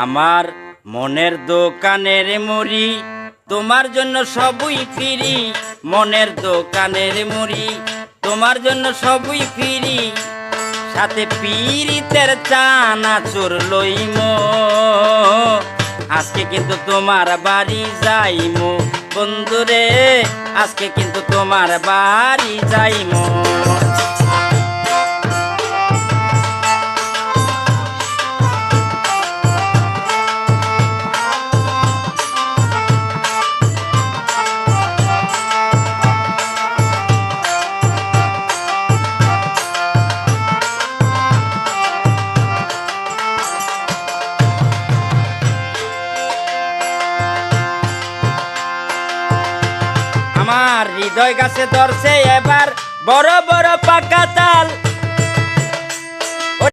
আমার মনের দোকানের মুড়ি তোমার জন্য সবই ফিরি, মনের দোকানের মুড়ি তোমার জন্য সবই ফিরি, সাথে পীড়িতের চানাচুর লইমো। আজকে কিন্তু তোমার বাড়ি যাইমো বন্ধুরে, আজকে কিন্তু তোমার বাড়ি যাইমো। আমার হৃদয় গাছে ধরছে এবার বড় বড় পাকা তাল,